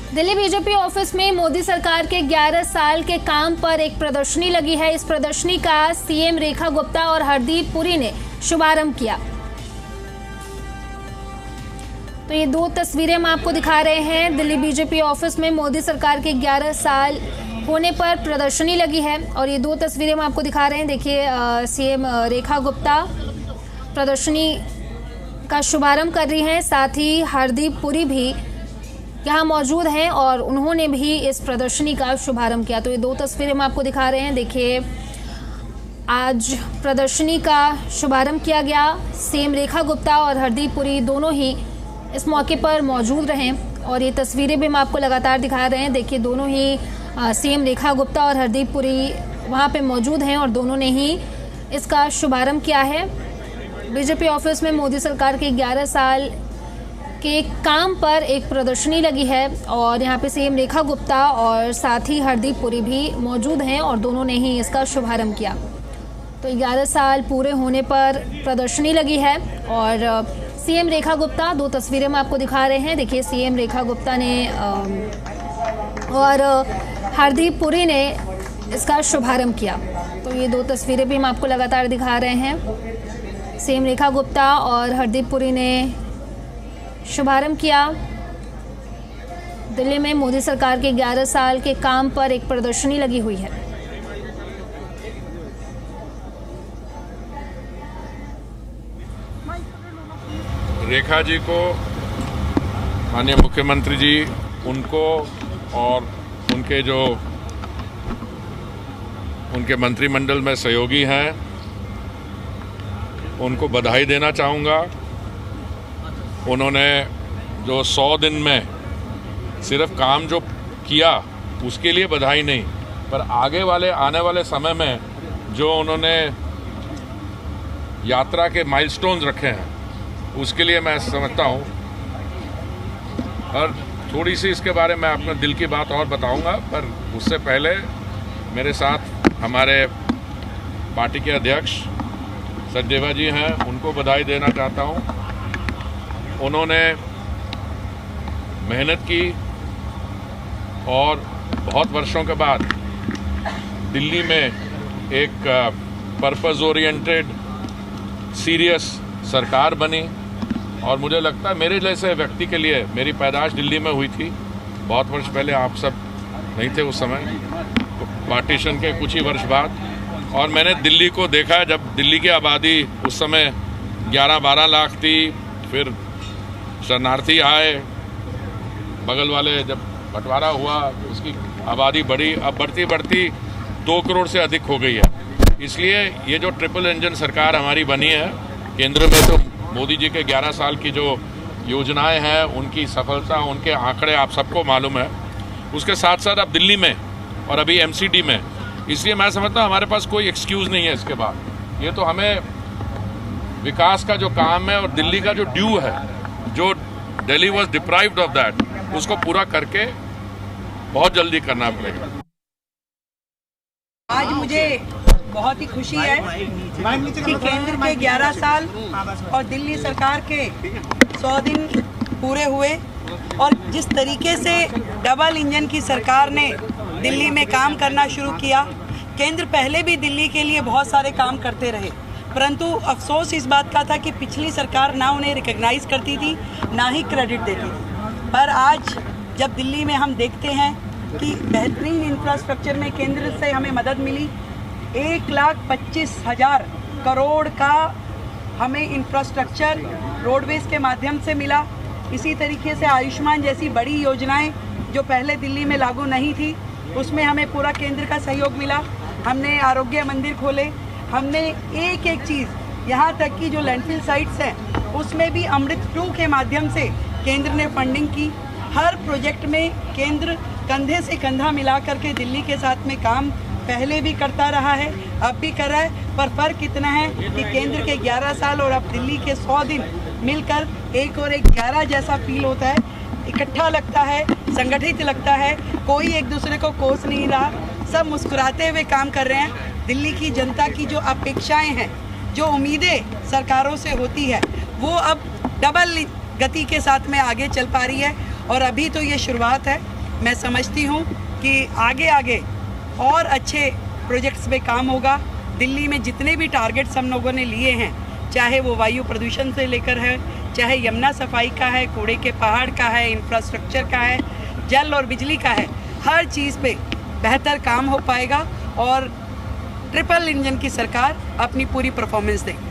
Delhi BJP office में मोदी सरकार के 11 साल के काम पर एक प्रदर्शनी लगी है। इस प्रदर्शनी का सीएम रेखा गुप्ता और हरदीप पुरी ने शुभारंभ किया। तो ये दो तस्वीरें हम आपको दिखा रहे हैं। दिल्ली बीजेपी ऑफिस में मोदी सरकार के 11 साल होने पर प्रदर्शनी लगी है और ये दो तस्वीरें हम आपको दिखा रहे हैं। देखिए, सीएम रेखा गुप्ता प्रदर्शनी का शुभारंभ कर रही हैं, साथ ही हरदीप पुरी भी यहाँ मौजूद हैं और उन्होंने भी इस प्रदर्शनी का शुभारंभ किया। तो ये दो तस्वीरें हम आपको दिखा रहे हैं। देखिए, आज प्रदर्शनी का शुभारंभ किया गया। सीएम रेखा गुप्ता और हरदीप पुरी दोनों ही इस मौके पर मौजूद रहे और ये तस्वीरें भी हम आपको लगातार दिखा रहे हैं। देखिए, दोनों ही सीएम रेखा गुप्ता और हरदीप पुरी वहाँ पे मौजूद हैं और दोनों ने ही इसका शुभारंभ किया है। बीजेपी ऑफिस में मोदी सरकार के 11 साल के काम पर एक प्रदर्शनी लगी है और यहाँ पे सीएम रेखा गुप्ता और साथ ही हरदीप पुरी भी मौजूद हैं और दोनों ने ही इसका शुभारंभ किया। तो 11 साल पूरे होने पर प्रदर्शनी लगी है और सीएम रेखा गुप्ता, दो तस्वीरें हम आपको दिखा रहे हैं। देखिए, सीएम रेखा गुप्ता ने और हरदीप पुरी ने इसका शुभारंभ किया। तो ये दो तस्वीरें भी हम आपको लगातार दिखा रहे हैं। सीएम रेखा गुप्ता और हरदीप पुरी ने शुभारंभ किया। दिल्ली में मोदी सरकार के 11 साल के काम पर एक प्रदर्शनी लगी हुई है। रेखा जी को, माननीय मुख्यमंत्री जी, उनको और उनके मंत्रिमंडल में सहयोगी हैं, उनको बधाई देना चाहूँगा। उन्होंने जो 100 दिन में सिर्फ काम जो किया उसके लिए बधाई नहीं, पर आने वाले समय में जो उन्होंने यात्रा के माइलस्टोन्स रखे हैं उसके लिए मैं समझता हूँ। और थोड़ी सी इसके बारे में अपने दिल की बात और बताऊंगा, पर उससे पहले मेरे साथ हमारे पार्टी के अध्यक्ष सचदेवा जी हैं, उनको बधाई देना चाहता हूँ। उन्होंने मेहनत की और बहुत वर्षों के बाद दिल्ली में एक पर्पस ओरिएंटेड सीरियस सरकार बनी और मुझे लगता है मेरे जैसे व्यक्ति के लिए, मेरी पैदाइश दिल्ली में हुई थी बहुत वर्ष पहले, आप सब नहीं थे उस समय, पार्टीशन के कुछ ही वर्ष बाद, और मैंने दिल्ली को देखा जब दिल्ली की आबादी उस समय 11-12 लाख थी, फिर शरणार्थी आए, बगल वाले जब बंटवारा हुआ उसकी आबादी बढ़ी, अब बढ़ती बढ़ती 2 करोड़ से अधिक हो गई है। इसलिए ये जो ट्रिपल इंजन सरकार हमारी बनी है केंद्र में, तो मोदी जी के 11 साल की जो योजनाएं हैं उनकी सफलता, उनके आंकड़े आप सबको मालूम है। उसके साथ साथ अब दिल्ली में और अभी एमसीडी में, इसलिए मैं समझता हूँ हमारे पास कोई एक्सक्यूज़ नहीं है इसके बाद। ये तो हमें विकास का जो काम है और दिल्ली का जो ड्यू है, जो Delhi was deprived of that, उसको पूरा करके बहुत जल्दी करना पड़ेगा। आज मुझे बहुत ही खुशी है कि केंद्र के 11 साल और दिल्ली सरकार के 100 दिन पूरे हुए और जिस तरीके से डबल इंजन की सरकार ने दिल्ली में काम करना शुरू किया। केंद्र पहले भी दिल्ली के लिए बहुत सारे काम करते रहे, परंतु अफसोस इस बात का था कि पिछली सरकार ना उन्हें रिकॉग्नाइज करती थी, ना ही क्रेडिट देती थी। पर आज जब दिल्ली में हम देखते हैं कि बेहतरीन इंफ्रास्ट्रक्चर में केंद्र से हमें मदद मिली, 1,25,000 करोड़ का हमें इंफ्रास्ट्रक्चर रोडवेज के माध्यम से मिला। इसी तरीके से आयुष्मान जैसी बड़ी योजनाएं जो पहले दिल्ली में लागू नहीं थी, उसमें हमें पूरा केंद्र का सहयोग मिला। हमने आरोग्य मंदिर खोले, हमने एक एक चीज़, यहाँ तक कि जो लैंडफिल साइट्स हैं उसमें भी अमृत 2 के माध्यम से केंद्र ने फंडिंग की। हर प्रोजेक्ट में केंद्र कंधे से कंधा मिला करके दिल्ली के साथ में काम पहले भी करता रहा है, अब भी कर रहा है। पर फर्क इतना है कि केंद्र के 11 साल और अब दिल्ली के 100 दिन मिलकर एक और एक 11 जैसा फील होता है, इकट्ठा लगता है, संगठित लगता है, कोई एक दूसरे को कोस नहीं रहा, सब मुस्कुराते हुए काम कर रहे हैं। दिल्ली की जनता की जो अपेक्षाएं हैं, जो उम्मीदें सरकारों से होती है, वो अब डबल गति के साथ में आगे चल पा रही है। और अभी तो ये शुरुआत है, मैं समझती हूँ कि आगे आगे और अच्छे प्रोजेक्ट्स पे काम होगा। दिल्ली में जितने भी टारगेट्स हम लोगों ने लिए हैं, चाहे वो वायु प्रदूषण से लेकर है, चाहे यमुना सफाई का है, कूड़े के पहाड़ का है, इंफ्रास्ट्रक्चर का है, जल और बिजली का है, हर चीज़ पे बेहतर काम हो पाएगा और ट्रिपल इंजन की सरकार अपनी पूरी परफॉर्मेंस देगी।